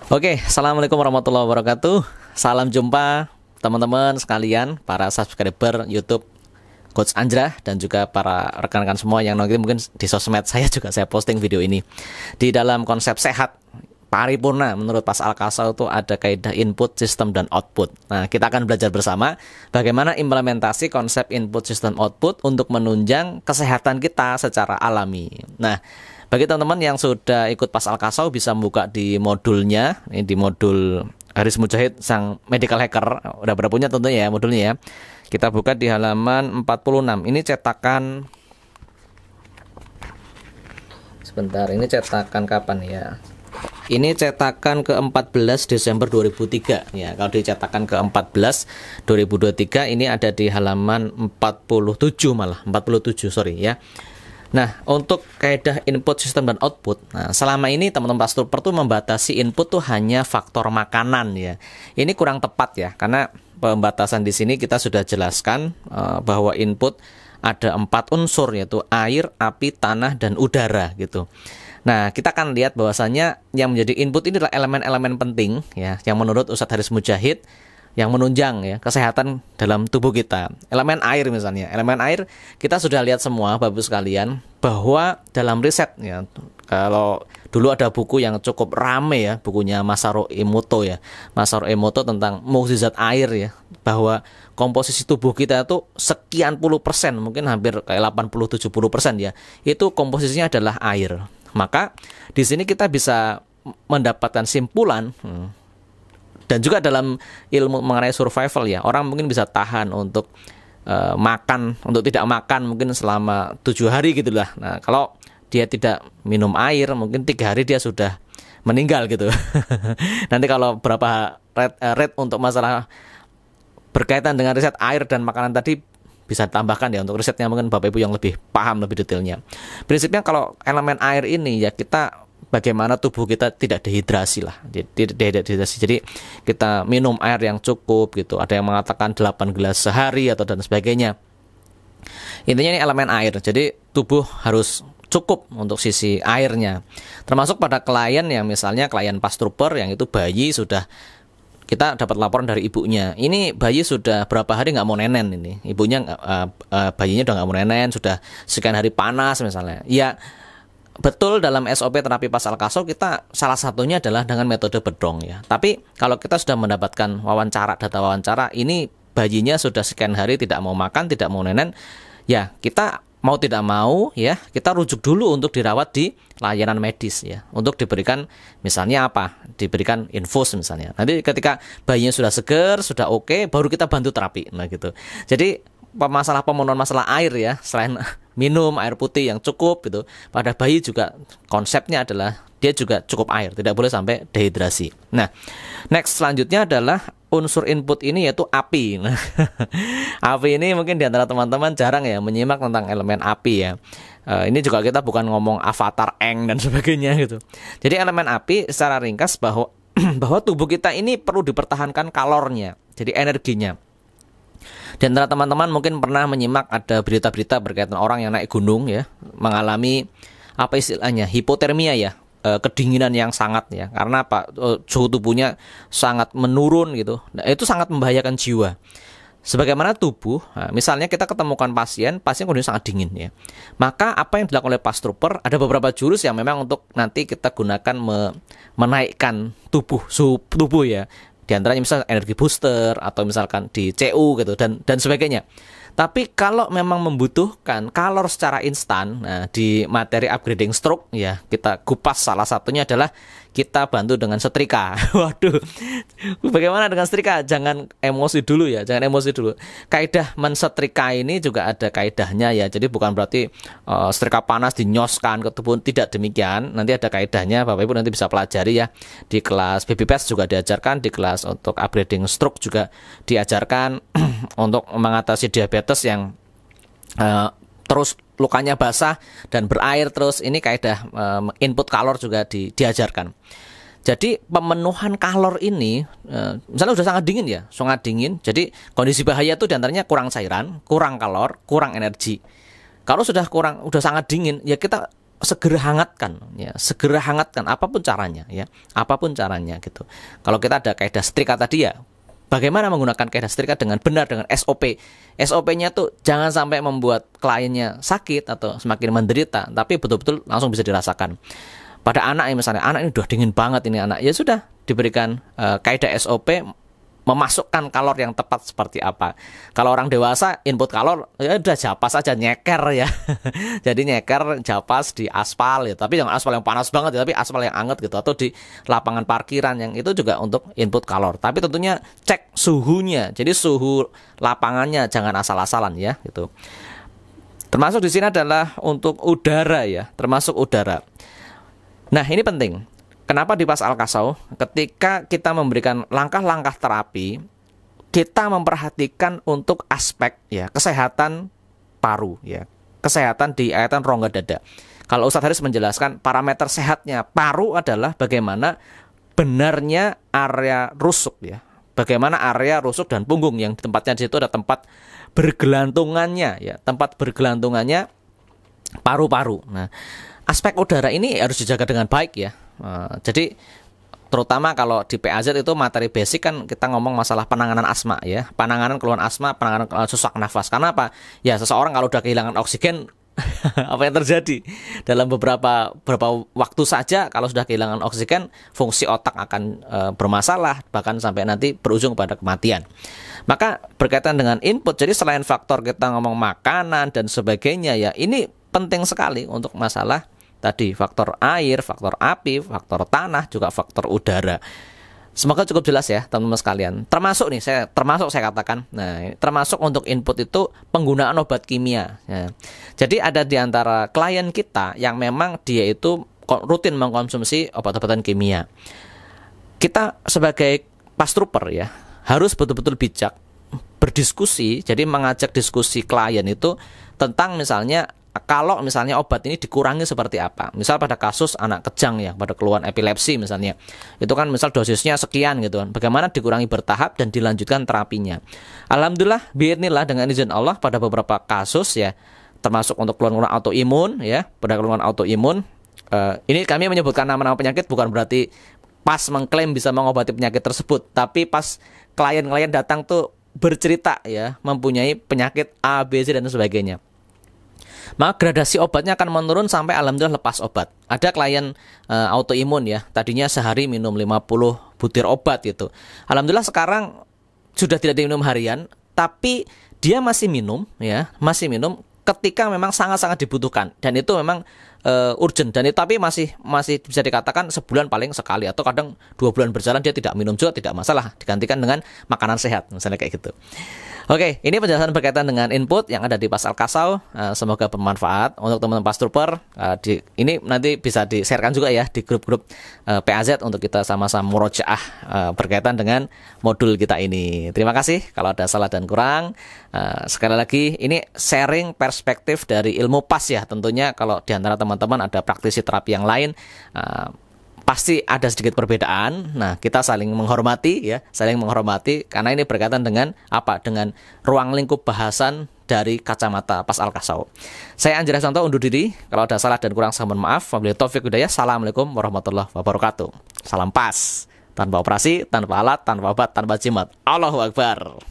Oke, assalamualaikum warahmatullahi wabarakatuh. Salam jumpa teman-teman sekalian, para subscriber YouTube Coach Anjrah dan juga para rekan-rekan semua yang nanti mungkin di sosmed saya juga saya posting video ini. Di dalam konsep sehat paripurna menurut Pas Al-Kasau itu ada kaidah input, sistem, dan output. Nah, kita akan belajar bersama bagaimana implementasi konsep input, sistem, output untuk menunjang kesehatan kita secara alami. Nah, bagi teman-teman yang sudah ikut Pas Al-Kasau bisa buka di modulnya, ini di modul Haris Mujahid sang medical hacker. Udah pada punya tentunya ya modulnya ya. Kita buka di halaman 46. Ini cetakan, sebentar, ini cetakan kapan ya? Ini cetakan ke-14 Desember 2003 ya. Kalau dicetakan ke-14 2023 ini ada di halaman 47 malah 47 sorry ya. Nah, untuk kaidah input, sistem, dan output, nah, selama ini teman-teman Pastrooper tuh membatasi input tuh hanya faktor makanan ya. Ini kurang tepat ya, karena pembatasan di sini kita sudah jelaskan bahwa input ada 4 unsur, yaitu air, api, tanah, dan udara gitu. Nah, kita akan lihat bahwasanya yang menjadi input ini adalah elemen-elemen penting ya, yang menurut Ustadz Haris Mujahid yang menunjang ya kesehatan dalam tubuh kita. Elemen air misalnya. Elemen air kita sudah lihat semua Bapak sekalian bahwa dalam riset ya, kalau dulu ada buku yang cukup rame ya, bukunya Masaru Emoto ya. Masaru Emoto tentang mukjizat air ya, bahwa komposisi tubuh kita itu sekian puluh persen, mungkin hampir kayak 80-70% ya. Itu komposisinya adalah air. Maka di sini kita bisa mendapatkan simpulan dan juga dalam ilmu mengenai survival ya, orang mungkin bisa tahan untuk makan, untuk tidak makan mungkin selama 7 hari gitulah. Nah, kalau dia tidak minum air, mungkin 3 hari dia sudah meninggal gitu. Nanti kalau berapa rate untuk masalah berkaitan dengan riset air dan makanan tadi bisa ditambahkan ya, untuk risetnya mungkin Bapak Ibu yang lebih paham lebih detailnya. Prinsipnya kalau elemen air ini ya, kita bagaimana tubuh kita tidak dehidrasi lah, tidak dehidrasi. Jadi kita minum air yang cukup gitu. Ada yang mengatakan 8 gelas sehari atau dan sebagainya. Intinya ini elemen air. Jadi tubuh harus cukup untuk sisi airnya. Termasuk pada klien yang misalnya klien Pastrooper yang itu bayi sudah, kita dapat laporan dari ibunya, ini bayi sudah berapa hari nggak mau nenen, ini ibunya bayinya udah nggak mau nenen, sudah sekian hari panas misalnya. Ya betul, dalam SOP terapi Pas Al-Kasau kita salah satunya adalah dengan metode bedong ya. Tapi kalau kita sudah mendapatkan wawancara, data wawancara, ini bayinya sudah sekian hari tidak mau makan, tidak mau nenen, ya kita mau tidak mau ya, kita rujuk dulu untuk dirawat di layanan medis ya, untuk diberikan misalnya apa? Diberikan infus misalnya. Nanti ketika bayinya sudah segar, sudah oke, baru kita bantu terapi. Nah gitu. Jadi masalah pemenuhan masalah air ya, selain minum air putih yang cukup gitu, pada bayi juga konsepnya adalah dia juga cukup air, tidak boleh sampai dehidrasi. Nah, next selanjutnya adalah unsur input ini yaitu api. Nah, api ini mungkin di antara teman-teman jarang ya menyimak tentang elemen api ya. Ini juga kita bukan ngomong avatar Eng dan sebagainya gitu. Jadi elemen api secara ringkas bahwa bahwa tubuh kita ini perlu dipertahankan kalornya, jadi energinya. Di antara teman-teman mungkin pernah menyimak ada berita-berita berkaitan orang yang naik gunung ya, mengalami apa istilahnya hipotermia ya, kedinginan yang sangat ya, karena apa, suhu tubuhnya sangat menurun gitu. Nah, itu sangat membahayakan jiwa. Sebagaimana tubuh, nah, misalnya kita ketemukan pasien kondisi sangat dingin ya, maka apa yang dilakukan oleh Pastrooper, ada beberapa jurus yang memang untuk nanti kita gunakan menaikkan suhu tubuh ya. Di antaranya misalnya energi booster atau misalkan di CU gitu dan sebagainya. Tapi kalau memang membutuhkan kalor secara instan, nah di materi upgrading stroke ya, kita kupas salah satunya adalah kita bantu dengan setrika. Waduh, bagaimana dengan setrika? Jangan emosi dulu ya, jangan emosi dulu. Kaidah mensetrika ini juga ada kaidahnya ya. Jadi bukan berarti setrika panas dinyoskan ke tubuh, tidak demikian. Nanti ada kaidahnya, Bapak Ibu nanti bisa pelajari ya. Di kelas BPPS juga diajarkan, di kelas untuk upgrading stroke juga diajarkan untuk mengatasi diabetes yang terus lukanya basah dan berair terus. Ini kaidah input kalor juga diajarkan. Jadi pemenuhan kalor ini misalnya sudah sangat dingin. Jadi kondisi bahaya itu diantaranya kurang cairan, kurang kalor, kurang energi. Kalau sudah sangat dingin ya, kita segera hangatkan ya, segera hangatkan apapun caranya ya, apapun caranya gitu. Kalau kita ada kaidah setrika tadi ya, bagaimana menggunakan kaidah setrika dengan benar dengan SOP. SOP-nya tuh jangan sampai membuat kliennya sakit atau semakin menderita, tapi betul-betul langsung bisa dirasakan. Pada anak misalnya, anak ini udah dingin banget ini anak, ya sudah diberikan kaidah SOP memasukkan kalor yang tepat seperti apa. Kalau orang dewasa input kalor ya udah japas aja, nyeker ya. Jadi nyeker japas di aspal ya, tapi jangan aspal yang panas banget ya, tapi aspal yang anget gitu, atau di lapangan parkiran yang itu juga untuk input kalor. Tapi tentunya cek suhunya. Jadi suhu lapangannya jangan asal-asalan ya gitu. Termasuk di sini adalah untuk udara ya, termasuk udara. Nah, ini penting. Kenapa di pas Al-Kasau ketika kita memberikan langkah-langkah terapi, kita memperhatikan untuk aspek ya kesehatan paru ya, kesehatan di aetan rongga dada. Kalau Ustadz Haris menjelaskan parameter sehatnya paru adalah bagaimana benarnya area rusuk ya, bagaimana area rusuk dan punggung yang tempatnya di situ ada tempat bergelantungannya ya, tempat bergelantungannya paru-paru. Nah, aspek udara ini harus dijaga dengan baik ya. Jadi terutama kalau di PAZ itu materi basic kan kita ngomong masalah penanganan asma ya, penanganan keluhan asma, penanganan sesak nafas. Karena apa? Ya seseorang kalau udah kehilangan oksigen apa yang terjadi dalam beberapa waktu saja, kalau sudah kehilangan oksigen fungsi otak akan bermasalah, bahkan sampai nanti berujung pada kematian. Maka berkaitan dengan input, jadi selain faktor kita ngomong makanan dan sebagainya ya, ini penting sekali untuk masalah tadi faktor air, faktor api, faktor tanah, juga faktor udara. Semoga cukup jelas ya teman-teman sekalian. Termasuk saya katakan, nah termasuk untuk input itu penggunaan obat kimia. Ya. Jadi ada di antara klien kita yang memang dia itu rutin mengkonsumsi obat-obatan kimia. Kita sebagai pastrooper ya harus betul-betul bijak berdiskusi. Jadi mengajak diskusi klien itu tentang misalnya, kalau misalnya obat ini dikurangi seperti apa. Misal pada kasus anak kejang ya, pada keluhan epilepsi misalnya, itu kan misal dosisnya sekian gitu kan, bagaimana dikurangi bertahap dan dilanjutkan terapinya. Alhamdulillah, biidznillah dengan izin Allah pada beberapa kasus ya, termasuk untuk keluhan autoimun ya, pada keluhan autoimun, ini kami menyebutkan nama-nama penyakit bukan berarti pas mengklaim bisa mengobati penyakit tersebut, tapi pas klien-klien datang tuh bercerita ya, mempunyai penyakit A, B, C dan sebagainya, maka gradasi obatnya akan menurun sampai alhamdulillah lepas obat. Ada klien autoimun ya, tadinya sehari minum 50 butir obat gitu. Alhamdulillah sekarang sudah tidak diminum harian, tapi dia masih minum ya, masih minum ketika memang sangat-sangat dibutuhkan, dan itu memang urgent, dan itu tapi masih bisa dikatakan sebulan paling sekali, atau kadang 2 bulan berjalan dia tidak minum juga tidak masalah, digantikan dengan makanan sehat misalnya kayak gitu. Oke, ini penjelasan berkaitan dengan input yang ada di pas Al-Kasau. Semoga bermanfaat untuk teman-teman pastrooper. Ini nanti bisa di-sharekan juga ya di grup-grup PAZ untuk kita sama-sama murojaah berkaitan dengan modul kita ini. Terima kasih kalau ada salah dan kurang. Sekali lagi, ini sharing perspektif dari ilmu pas ya. Tentunya kalau di antara teman-teman ada praktisi terapi yang lain, pasti ada sedikit perbedaan. Nah, kita saling menghormati ya, saling menghormati karena ini berkaitan dengan apa? Dengan ruang lingkup bahasan dari kacamata pas Al-Kasau. Saya Anjir Santo undur diri. Kalau ada salah dan kurang saya mohon maaf. Wabillahi taufiq hidayah. Assalamualaikum warahmatullahi wabarakatuh. Salam pas. Tanpa operasi, tanpa alat, tanpa obat, tanpa jimat. Allahu Akbar.